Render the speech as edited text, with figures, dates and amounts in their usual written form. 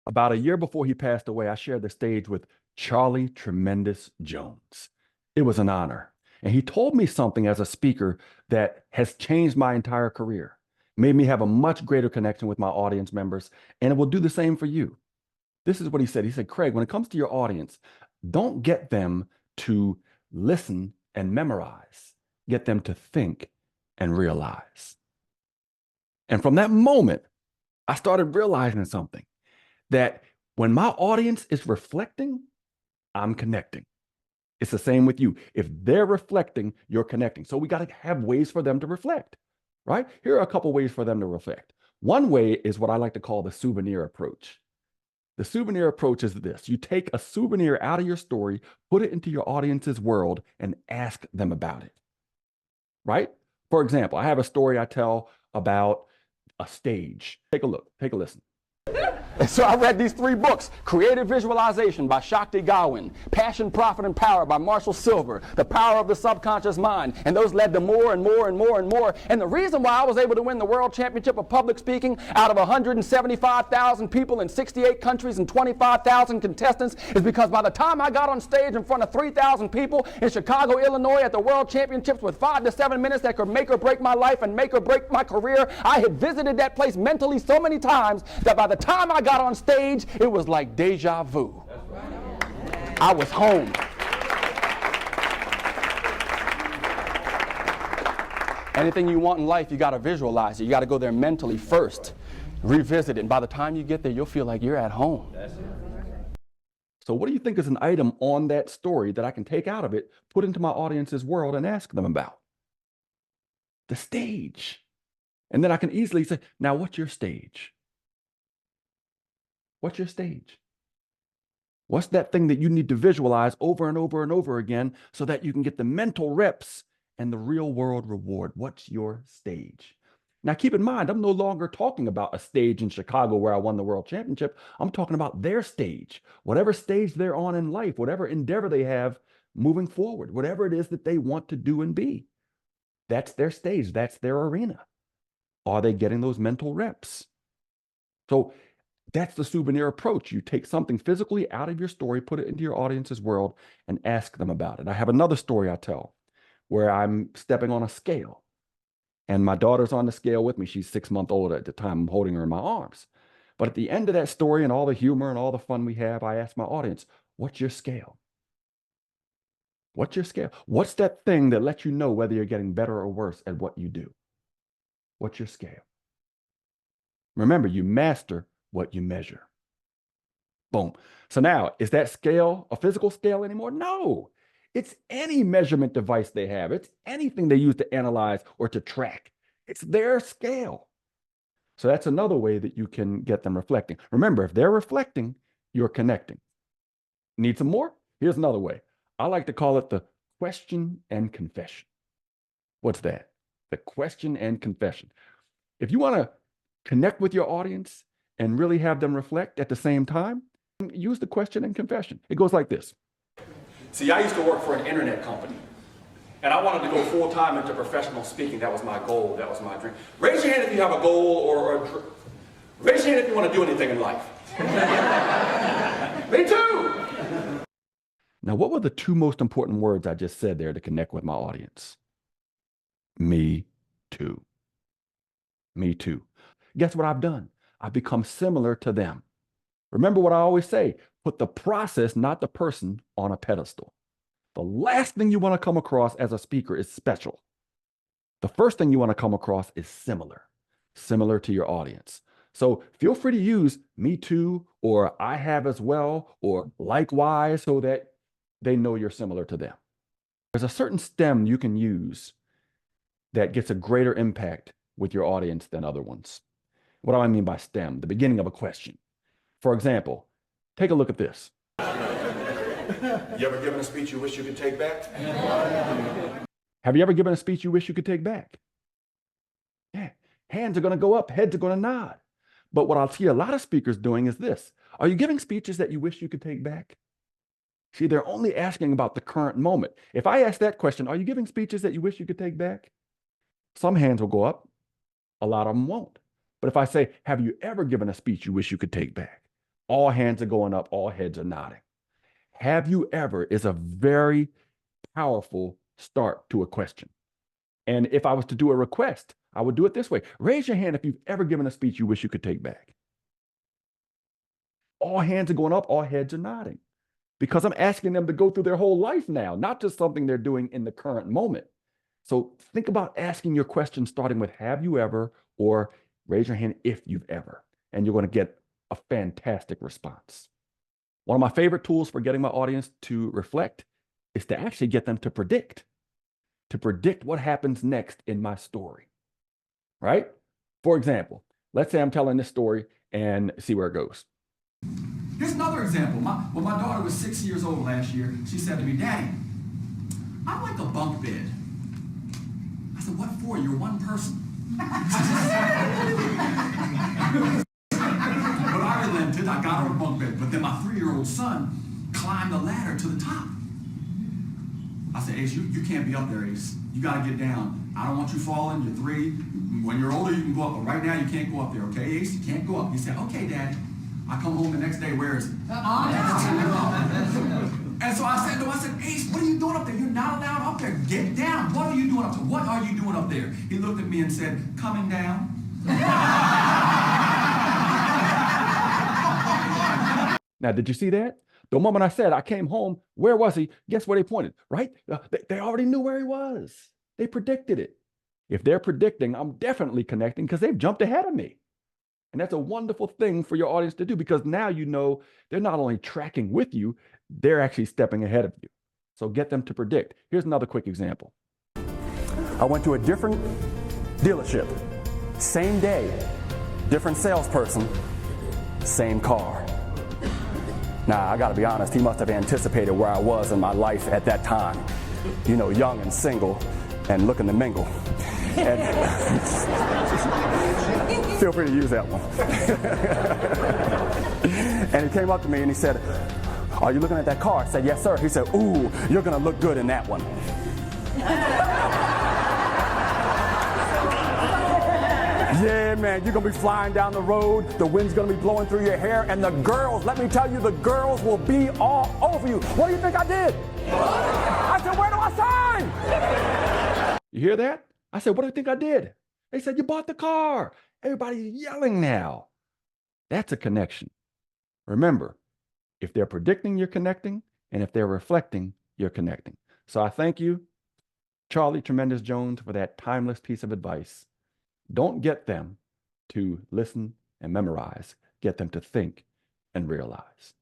About a year before he passed away, I shared the stage with Charlie Tremendous Jones. It was an honor. And he told me something as a speaker that has changed my entire career, made me have a much greater connection with my audience members, and it will do the same for you. This is what he said. He said, Craig, when it comes to your audience, don't get them to listen and memorize, get them to think and realize. And from that moment, I started realizing something, that when my audience is reflecting, I'm connecting. It's the same with you. If they're reflecting, you're connecting. So we got to have ways for them to reflect, right? Here are a couple ways for them to reflect. One way is what I like to call the souvenir approach. The souvenir approach is this. You take a souvenir out of your story, put it into your audience's world, and ask them about it, right? For example, I have a story I tell about a stage. Take a look, take a listen. And so I read these 3 books: Creative Visualization by Shakti Gawain, Passion, Profit, and Power by Marshall Silver, The Power of the Subconscious Mind, and those led to more and more and more and more. And the reason why I was able to win the World Championship of Public Speaking out of 175,000 people in 68 countries and 25,000 contestants is because by the time I got on stage in front of 3,000 people in Chicago, Illinois at the World Championships with 5 to 7 minutes that could make or break my life and make or break my career, I had visited that place mentally so many times that by the time I got on stage, it was like deja vu. I was home. Anything you want in life, you got to visualize it. You got to go there mentally first, revisit it, and by the time you get there, you'll feel like you're at home. So what do you think is an item on that story that I can take out of it, put into my audience's world, and ask them about? The stage. And then I can easily say, now what's your stage? What's your stage? What's that thing that you need to visualize over and over and over again so that you can get the mental reps and the real world reward? What's your stage? Now, keep in mind, I'm no longer talking about a stage in Chicago where I won the world championship. I'm talking about their stage, whatever stage they're on in life, whatever endeavor they have moving forward, whatever it is that they want to do and be. That's their stage. That's their arena. Are they getting those mental reps? So that's the souvenir approach. You take something physically out of your story, put it into your audience's world, and ask them about it. I have another story I tell where I'm stepping on a scale, and my daughter's on the scale with me. She's 6 months old at the time. I'm holding her in my arms. But at the end of that story and all the humor and all the fun we have, I ask my audience, what's your scale? What's your scale? What's that thing that lets you know whether you're getting better or worse at what you do? What's your scale? Remember, you master what you measure. Boom. So now, is that scale a physical scale anymore? No. It's any measurement device they have. It's anything they use to analyze or to track. It's their scale. So that's another way that you can get them reflecting. Remember, if they're reflecting, you're connecting. Need some more? Here's another way. I like to call it the question and confession. What's that? The question and confession. If you want to connect with your audience and really have them reflect at the same time, use the question and confession. It goes like this. See, I used to work for an internet company, and I wanted to go full-time into professional speaking. That was my goal. That was my dream. Raise your hand if you have a goal or raise your hand if you want to do anything in life. Me too. Now, what were the 2 most important words I just said there to connect with my audience? Me too. Me too. Guess what I've done? I've become similar to them. Remember what I always say, put the process, not the person, on a pedestal. The last thing you want to come across as a speaker is special. The first thing you want to come across is similar to your audience. So feel free to use me too, or I have as well, or likewise, so that they know you're similar to them. There's a certain stem you can use that gets a greater impact with your audience than other ones. What do I mean by stem? The beginning of a question. For example, take a look at this. You ever given a speech you wish you could take back? Have you ever given a speech you wish you could take back? Yeah. Hands are going to go up, heads are going to nod. But what I'll see a lot of speakers doing is this. Are you giving speeches that you wish you could take back? See, they're only asking about the current moment. If I ask that question, are you giving speeches that you wish you could take back? Some hands will go up. A lot of them won't. But if I say, have you ever given a speech you wish you could take back? All hands are going up, all heads are nodding. Have you ever is a very powerful start to a question. And if I was to do a request, I would do it this way. Raise your hand if you've ever given a speech you wish you could take back. All hands are going up, all heads are nodding. Because I'm asking them to go through their whole life now, not just something they're doing in the current moment. So think about asking your question starting with have you ever, or raise your hand if you've ever, and you're going to get a fantastic response. One of my favorite tools for getting my audience to reflect is to actually get them to predict what happens next in my story, right? For example, let's say I'm telling this story and see where it goes. Here's another example. When my daughter was 6 years old last year, she said to me, "Daddy, I like a bunk bed." I said, "What for? You're one person." But I relented. I got her a bunk bed. But then my 3-year-old son climbed the ladder to the top. I said, "Ace, you can't be up there, Ace. You got to get down. I don't want you falling. You're 3. When you're older, you can go up. But right now, you can't go up there, okay, Ace? You can't go up." He said, "Okay, Daddy." I come home the next day, where is it? And so I said to him, I said, "Ace, what are you doing up there? You're not allowed up there. Get down. What are you doing up there? What are you doing up there?" He looked at me and said, "Coming down." Now, did you see that? The moment I said I came home, where was he? Guess where they pointed, right? They already knew where he was. They predicted it. If they're predicting, I'm definitely connecting because they've jumped ahead of me. And that's a wonderful thing for your audience to do because now you know they're not only tracking with you, they're actually stepping ahead of you. So get them to predict. Here's another quick example. I went to a different dealership, same day, different salesperson, same car. Now, I gotta be honest, he must have anticipated where I was in my life at that time. You know, young and single and looking to mingle. And feel free to use that one. And he came up to me and he said, "Are you looking at that car?" I said, "Yes, sir." He said, "Ooh, you're gonna look good in that one." Yeah, man, you're gonna be flying down the road, the wind's gonna be blowing through your hair, and the girls, let me tell you, the girls will be all over you. What do you think I did? I said, "Where do I sign?" You hear that? I said, "What do you think I did?" They said, "You bought the car." Everybody's yelling now. That's a connection. Remember, if they're predicting, you're connecting, and if they're reflecting, you're connecting. So I thank you, Charlie Tremendous Jones, for that timeless piece of advice. Don't get them to listen and memorize. Get them to think and realize.